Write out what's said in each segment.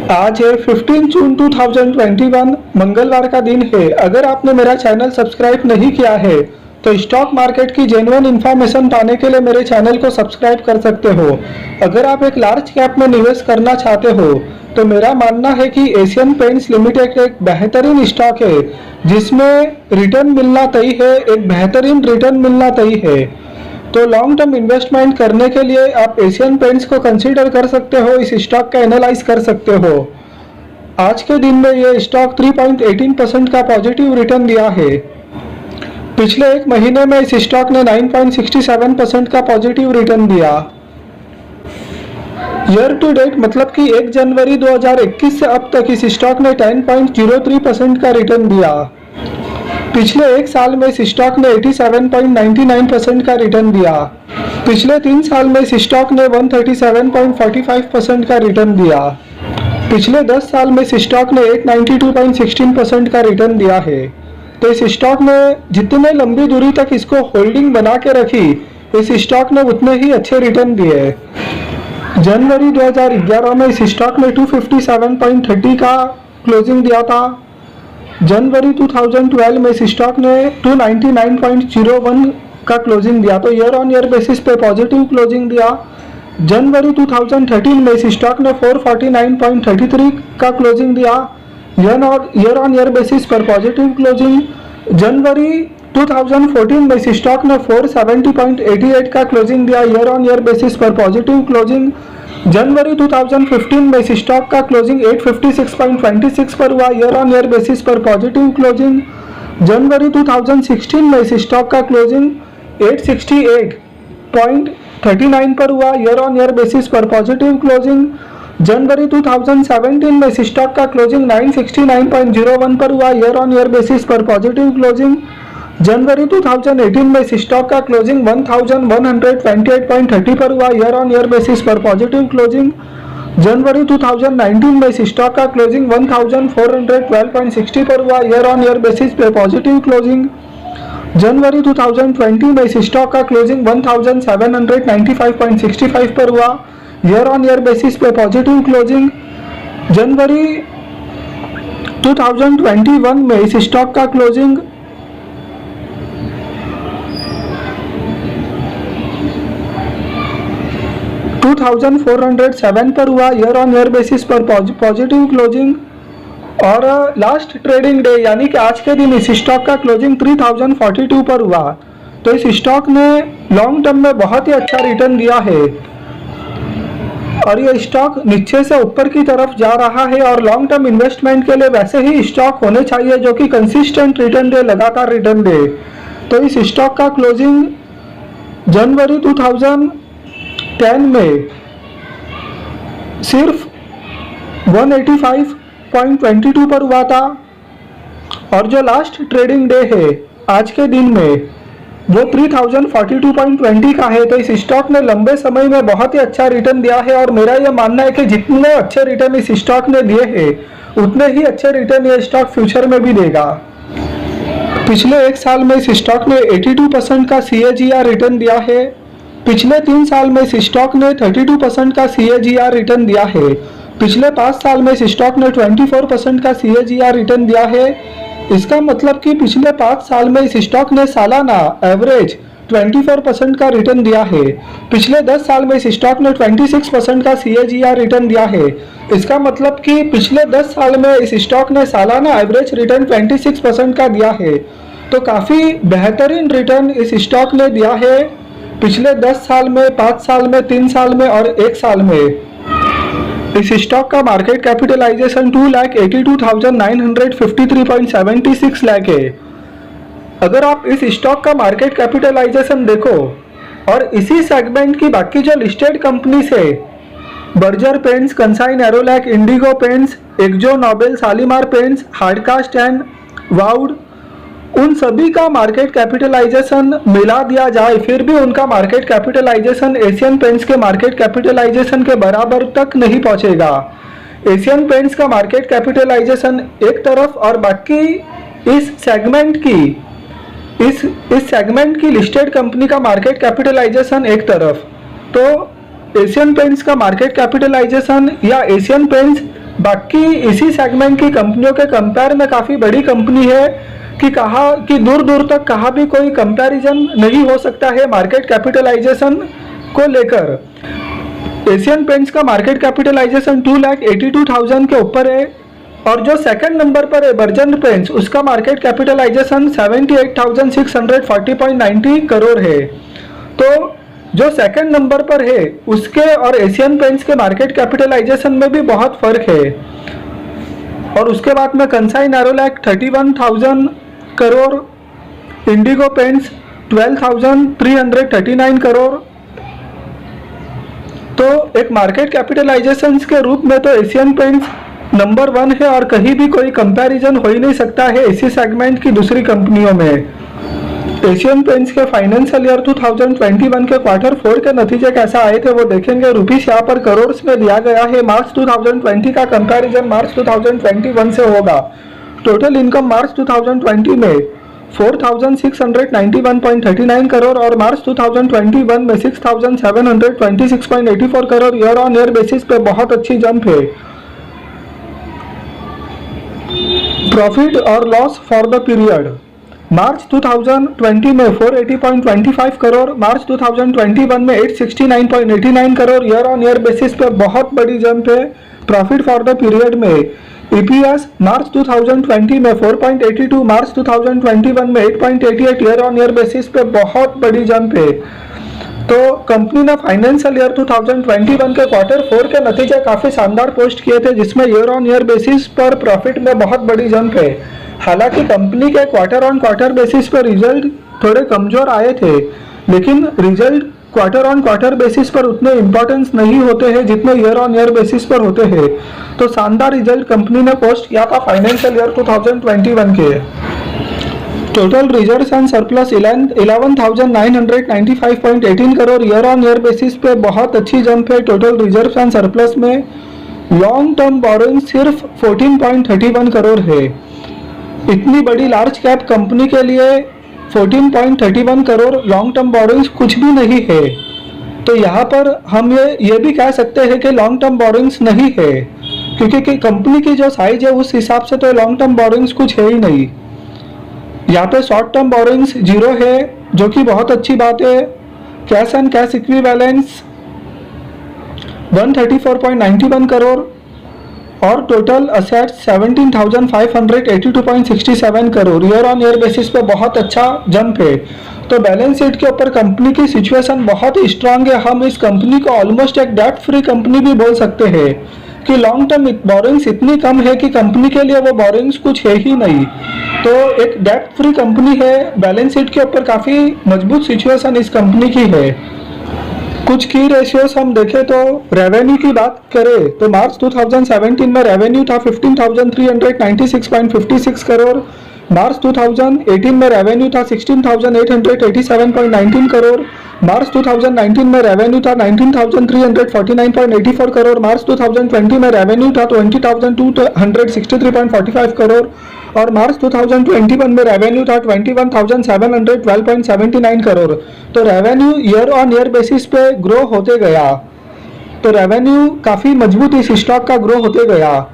आज है 15 जून 2021, मंगलवार का दिन है। अगर आपने मेरा चैनल सब्सक्राइब नहीं किया है तो स्टॉक मार्केट की जेन्युइन इन्फॉर्मेशन पाने के लिए मेरे चैनल को सब्सक्राइब कर सकते हो। अगर आप एक लार्ज कैप में निवेश करना चाहते हो तो मेरा मानना है कि एशियन पेंट्स लिमिटेड एक बेहतरीन स्टॉक है जिसमें रिटर्न मिलना तय है, एक बेहतरीन रिटर्न मिलना तय है। तो लॉन्ग टर्म इन्वेस्टमेंट करने के लिए आप एशियन पेंट्स को कंसीडर कर सकते हो, इस स्टॉक का एनालाइज कर सकते हो। आज के दिन में ये स्टॉक 3.18% का पॉजिटिव रिटर्न दिया है। पिछले एक महीने में इस स्टॉक ने 9.67% का पॉजिटिव रिटर्न दिया। ईयर टू डेट मतलब कि 1 जनवरी 2021 से अब तक इस स्टॉक ने 10.03% का रिटर्न दिया। पिछले एक साल में इस स्टॉक ने 87.99% का रिटर्न दिया। पिछले 3 साल में इस स्टॉक ने 137.45% का रिटर्न दिया। पिछले 10 साल में इस स्टॉक ने 892.16% का रिटर्न दिया है। तो इस स्टॉक ने जितने लंबी दूरी तक इसको होल्डिंग बना के रखी, इस स्टॉक ने उतने ही अच्छे रिटर्न दिए। जनवरी 2011 में इस स्टॉक ने 257.30 का क्लोजिंग दिया था। जनवरी 2012 में इस स्टॉक ने 299.01 का क्लोजिंग दिया, तो ईयर ऑन ईयर बेसिस पे पॉजिटिव क्लोजिंग दिया। जनवरी 2013 में इस स्टॉक ने 449.33 का क्लोजिंग दिया, ईयर ऑन ईयर बेसिस पर पॉजिटिव क्लोजिंग। जनवरी 2014 में इस स्टॉक ने 470.88 का क्लोजिंग दिया, ईयर ऑन ईयर बेसिस पर पॉजिटिव क्लोजिंग। जनवरी 2015 में इस स्टॉक का क्लोजिंग 856.26 पर हुआ, ईयर ऑन ईयर बेसिस पर पॉजिटिव क्लोजिंग। जनवरी 2016 में इस स्टॉक का क्लोजिंग 868.39 पर हुआ, ईयर ऑन ईयर बेसिस पर पॉजिटिव क्लोजिंग। जनवरी 2017 में इस स्टॉक का क्लोजिंग 969.01 पर हुआ, ईयर ऑन ईयर बेसिस पर पॉजिटिव क्लोजिंग। जनवरी 2018 में इस स्टॉक का क्लोजिंग 1128.30 पर हुआ, ईयर ऑन ईयर बेसिस पर पॉजिटिव क्लोजिंग। जनवरी 2019 में इस स्टॉक का क्लोजिंग 1412.60 पर हुआ, ईयर ऑन ईयर बेसिस पर पॉजिटिव क्लोजिंग। जनवरी 2020 में इस स्टॉक का क्लोजिंग 1795.65 पर हुआ, ईयर ऑन ईयर बेसिस पर पॉजिटिव क्लोजिंग। जनवरी 2021 में इस स्टॉक का क्लोजिंग 2407 पर हुआ, ईयर ऑन ईयर बेसिस पर पॉजिटिव क्लोजिंग। और लास्ट ट्रेडिंग डे यानी कि आज के दिन इस स्टॉक का क्लोजिंग 3042 पर हुआ। तो इस स्टॉक ने लॉन्ग टर्म में बहुत ही अच्छा रिटर्न दिया है और ये स्टॉक नीचे से ऊपर की तरफ जा रहा है। और लॉन्ग टर्म इन्वेस्टमेंट के लिए वैसे ही स्टॉक होने चाहिए जो कि कंसिस्टेंट रिटर्न दे, लगातार रिटर्न दे। तो इस स्टॉक का क्लोजिंग जनवरी 2010 में सिर्फ 185.22 पर हुआ था और जो लास्ट ट्रेडिंग डे है आज के दिन में वो 3042.20 का है। तो इस स्टॉक ने लंबे समय में बहुत ही अच्छा रिटर्न दिया है और मेरा यह मानना है कि जितने अच्छे रिटर्न इस स्टॉक ने दिए हैं उतने ही अच्छे रिटर्न ये स्टॉक फ्यूचर में भी देगा। पिछले एक साल में इस स्टॉक ने 82% का CAGR रिटर्न दिया है। पिछले 3 साल में इस स्टॉक ने 32% का CAGR रिटर्न दिया है। पिछले 5 साल में इस स्टॉक ने 24% का CAGR रिटर्न दिया है। इसका मतलब कि पिछले 5 साल में इस स्टॉक ने सालाना एवरेज 24% का रिटर्न दिया है। पिछले 10 साल में इस स्टॉक ने 26% का CAGR रिटर्न दिया है। इसका मतलब कि पिछले 10 साल में इस स्टॉक ने सालाना एवरेज रिटर्न 26% का दिया है। तो काफ़ी बेहतरीन रिटर्न इस स्टॉक ने दिया है पिछले 10 साल में, 5 साल में, 3 साल में और 1 साल में। इस स्टॉक का मार्केट कैपिटलाइजेशन 2,82,953.76 लाख है। अगर आप इस स्टॉक का मार्केट कैपिटलाइजेशन देखो और इसी सेगमेंट की बाकी जो लिस्टेड कंपनीज है, Berger paints, Kansai Nerolac, Indigo paints, Akzo Nobel, Shalimar paints, Hardcastle and Waud, उन सभी का मार्केट कैपिटलाइजेशन मिला दिया जाए फिर भी उनका मार्केट कैपिटलाइजेशन एशियन पेंट्स के मार्केट कैपिटलाइजेशन के बराबर तक नहीं पहुंचेगा। एशियन पेंट्स का मार्केट कैपिटलाइजेशन एक तरफ और बाकी इस सेगमेंट की लिस्टेड कंपनी का मार्केट कैपिटलाइजेशन एक तरफ। तो एशियन पेंट्स का मार्केट कैपिटलाइजेशन या एशियन पेंट्स बाकी इसी सेगमेंट की कंपनियों के कंपेयर में काफ़ी बड़ी कंपनी है कि दूर दूर तक कहाँ भी कोई कंपैरिजन नहीं हो सकता है मार्केट कैपिटलाइजेशन को लेकर। एशियन पेंट्स का मार्केट कैपिटलाइजेशन 2,82,000 के ऊपर है और जो सेकंड नंबर पर है बर्जन पेंट्स उसका मार्केट कैपिटलाइजेशन 78,640.90 करोड़ है। तो जो सेकंड नंबर पर है उसके और एशियन पेंट्स के मार्केट कैपिटलाइजेशन में भी बहुत फर्क है। और उसके बाद में Kansai Nerolac 31,000 crore, Indigo paints 12,339 crore. तो एक मार्केट कैपिटलाइजेशन के रूप में तो एशियन पेंट्स नंबर 1 है और कहीं भी कोई कंपैरिजन हो ही नहीं सकता है इसी सेगमेंट की दूसरी कंपनियों में। एशियन पेंट्स के फाइनेंशियल ईयर 2021 के क्वार्टर 4 के नतीजे कैसा आए थे वो देखेंगे। रुपीस यहाँ पर करोड़ में दिया गया है। मार्च 2020 का कंपैरिजन मार्च 2021 से होगा। टोटल इनकम मार्च 2020 में 4,691.39 करोड़ और मार्च 2021 में 6,726.84 crore. Year on year basis पे बहुत अच्छी जंप है। प्रॉफिट और लॉस फॉर द पीरियड मार्च 2020 में 480.25 करोड़, मार्च 2021 में 869.89 crore. Year on year basis पे बहुत बड़ी जंप है। प्रॉफिट फॉर द पीरियड में ईपीएस मार्च 2020 में 4.82, मार्च 2021 में 8.88। ईयर ऑन ईयर बेसिस पे बहुत बड़ी जंप है। तो कंपनी ने फाइनेंशियल ईयर 2021 के क्वार्टर 4 के नतीजे काफी शानदार पोस्ट किए थे जिसमें ईयर ऑन ईयर बेसिस पर प्रॉफिट में बहुत बड़ी जंप है। हालांकि कंपनी के क्वार्टर ऑन क्वार्टर बेसिस पर रिजल्ट थोड़े कमजोर आए थे, लेकिन result quarter on quarter basis पर उतने इंपॉर्टेंस नहीं होते हैं जितने ईयर ऑन ईयर बेसिस पर होते हैं। तो शानदार रिजल्ट कंपनी ने पोस्ट किया था फाइनेंशियल ईयर 2021 के। Total reserves and surplus 11,995.18 crore. Year on year basis पे बहुत अच्छी जंप है टोटल रिजर्व्स एंड सरप्लस में। लॉन्ग टर्म बोरोइंग सिर्फ 14.31 करोड़ है। इतनी बड़ी लार्ज कैप कंपनी के लिए 14.31 करोड़ लॉन्ग टर्म बोरोइंग्स कुछ भी नहीं है। तो यहाँ पर हम ये भी कह सकते हैं कि लॉन्ग टर्म बोरोइंग्स नहीं है, क्योंकि कंपनी की जो साइज है उस हिसाब से तो लॉन्ग टर्म बोरोइंग्स कुछ है ही नहीं। यहाँ पे शॉर्ट टर्म बोरोइंग्स 0 है, जो कि बहुत अच्छी बात है। Cash and cash equivalents 134.91 crore और total assets 17,582.67 crore. Year on year basis पे बहुत अच्छा जंप है। तो बैलेंस शीट के ऊपर कंपनी की सिचुएशन बहुत ही स्ट्रांग है। हम इस कंपनी को ऑलमोस्ट एक डेट फ्री कंपनी भी बोल सकते हैं कि लॉन्ग टर्म बोरिंग्स इतनी कम है कि कंपनी के लिए वो बोरिंग्स कुछ है ही नहीं। तो एक डेट फ्री कंपनी है। बैलेंस शीट के ऊपर काफ़ी मजबूत सिचुएशन इस कंपनी की है। कुछ की रेशियोज हम देखें तो रेवेन्यू की बात करें तो मार्च 2017 में रेवेन्यू था 15,396.56 करोड़। मार्च 2018 में रेवेन्यू था 16,887.19 करोड़। मार्च 2019 में रेवेन्यू था 19,349.84 करोड़। मार्च 2020 में रेवेन्यू था 20,263.45 करोड़ और मार्च 2021 में रेवेन्यू था 21,712.79 करोड़। तो revenue year on year basis पे ग्रो होते गया। तो रेवेन्यू काफ़ी मजबूत इस स्टॉक का ग्रो होते गया।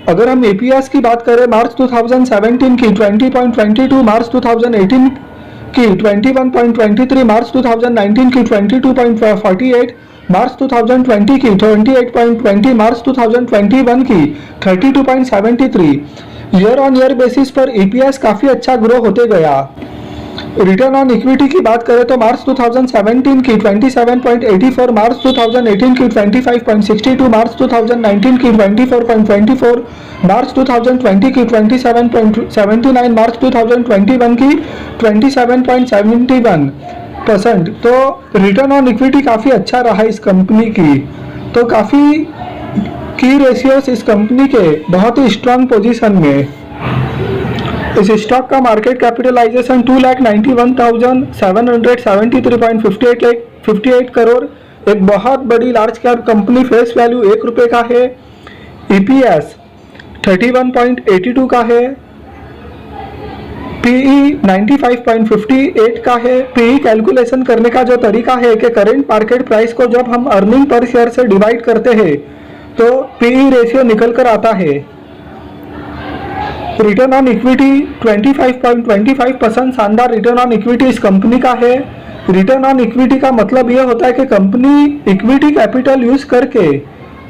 अगर हम एपीएस की बात करें मार्च 2017 की 20.22, मार्च 2018 की 21.23, मार्च 2019 की 22.48, मार्च 2020 की 28.20, मार्च 2021 की 32.73। ईयर ऑन ईयर बेसिस पर ईपीएस काफ़ी अच्छा ग्रो होते गया। रिटर्न ऑन इक्विटी की बात करें तो मार्च 2017 की 27.84, मार्च 2018 की 25.62, मार्च 2019 की 24.24, मार्च 2020 की 27.79, मार्च 2021 की 27.71%। तो रिटर्न ऑन इक्विटी काफ़ी अच्छा रहा इस कंपनी की। तो काफ़ी की रेशियोज इस कंपनी के बहुत ही स्ट्रांग पोजीशन में। इस स्टॉक का मार्केट कैपिटलाइजेशन 2,91,773.58 करोड़। एक बहुत बड़ी large cap company. Face value 1 रुपये का है। ईपीएस 31.82 का है। पीई 95.58 का है। पीई कैलकुलेशन करने का जो तरीका है कि करेंट मार्केट प्राइस को जब हम अर्निंग पर शेयर से डिवाइड करते हैं तो पीई रेशियो निकल कर आता है। रिटर्न ऑन इक्विटी 25.25% शानदार रिटर्न ऑन इक्विटी इस कंपनी का है। रिटर्न ऑन इक्विटी का मतलब यह होता है कि कंपनी इक्विटी कैपिटल यूज करके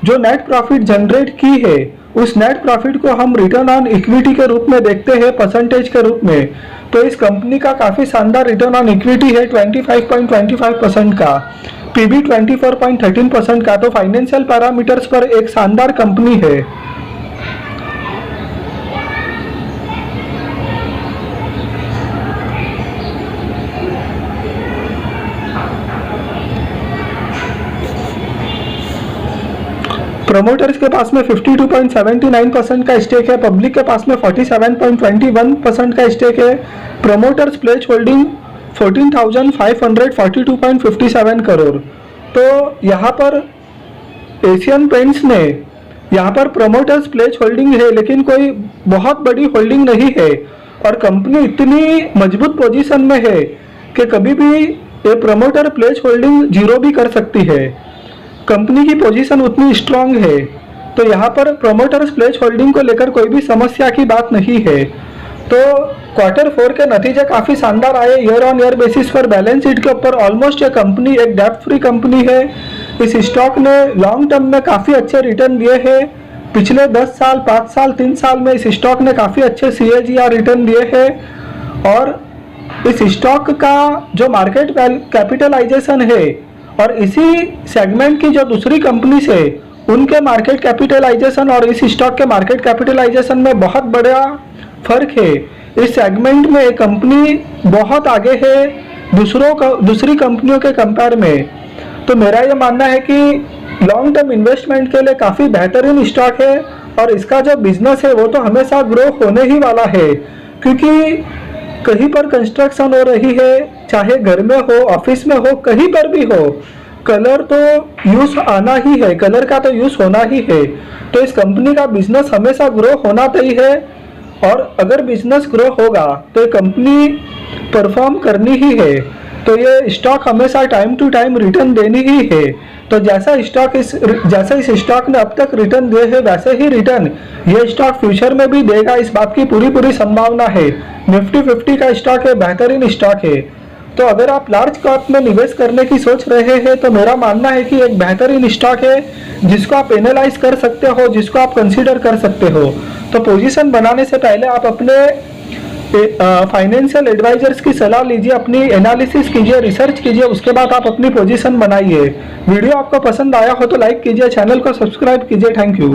जो नेट प्रॉफिट जनरेट की है उस नेट प्रॉफिट को हम रिटर्न ऑन इक्विटी के रूप में देखते हैं, परसेंटेज के रूप में। तो इस कंपनी का काफी शानदार रिटर्न ऑन इक्विटी है 25.25% का, पीबी 24.13% का। तो फाइनेंशियल पैरामीटर्स पर एक शानदार कंपनी है। प्रमोटर्स के पास में 52.79% का स्टेक है, पब्लिक के पास में 47.21% का स्टेक है। Promoters pledge holding 14,542.57 crore. तो यहाँ पर एशियन पेंट्स ने यहाँ पर प्रमोटर्स प्लेज होल्डिंग है, लेकिन कोई बहुत बड़ी होल्डिंग नहीं है और कंपनी इतनी मजबूत पोजीशन में है कि कभी भी ये प्रमोटर प्लेज होल्डिंग जीरो भी कर सकती है। कंपनी की पोजीशन उतनी स्ट्रांग है, तो यहाँ पर प्रोमोटर्स प्लेज होल्डिंग को लेकर कोई भी समस्या की बात नहीं है। तो Q4 के नतीजे काफ़ी शानदार आए ईयर ऑन ईयर बेसिस पर। बैलेंस शीट के ऊपर ऑलमोस्ट ये कंपनी एक डेब्ट फ्री कंपनी है। इस स्टॉक ने लॉन्ग टर्म में काफ़ी अच्छे रिटर्न दिए हैं। पिछले 10 साल, 5 साल, 3 साल में इस स्टॉक ने काफ़ी अच्छे CAGR रिटर्न दिए हैं और इस स्टॉक का जो मार्केट कैपिटलाइजेशन है और इसी सेगमेंट की जो दूसरी कंपनी से उनके मार्केट कैपिटलाइजेशन और इस स्टॉक के मार्केट कैपिटलाइजेशन में बहुत बड़ा फर्क है। इस सेगमेंट में एक कंपनी बहुत आगे है दूसरी कंपनियों के कंपेयर में। तो मेरा ये मानना है कि लॉन्ग टर्म इन्वेस्टमेंट के लिए काफ़ी बेहतरीन स्टॉक है और इसका जो बिजनेस है वो तो हमेशा ग्रो होने ही वाला है, क्योंकि कहीं पर कंस्ट्रक्शन हो रही है, चाहे घर में हो, ऑफिस में हो, कहीं पर भी हो, कलर तो यूज आना ही है, कलर का तो यूज होना ही है। तो इस कंपनी का बिजनेस हमेशा ग्रो होना तय है और अगर बिजनेस ग्रो होगा तो ये कंपनी परफॉर्म करनी ही है। तो ये स्टॉक हमेशा टाइम टू टाइम रिटर्न देनी ही है। तो जैसा इस स्टॉक ने अब तक रिटर्न दिए है वैसे ही रिटर्न ये स्टॉक फ्यूचर में भी देगा, इस बात की पूरी संभावना है। निफ्टी 50 का स्टॉक है, बेहतरीन स्टॉक है। तो अगर आप लार्ज कैप में निवेश करने की सोच रहे हैं तो मेरा मानना है कि एक बेहतरीन स्टॉक है जिसको आप एनालाइज कर सकते हो, जिसको आप कंसीडर कर सकते हो। तो पोजीशन बनाने से पहले आप अपने फाइनेंशियल एडवाइजर्स की सलाह लीजिए, अपनी एनालिसिस कीजिए, रिसर्च कीजिए, उसके बाद आप अपनी पोजीशन बनाइए। वीडियो आपको पसंद आया हो तो लाइक कीजिए, चैनल को सब्सक्राइब कीजिए। Thank you.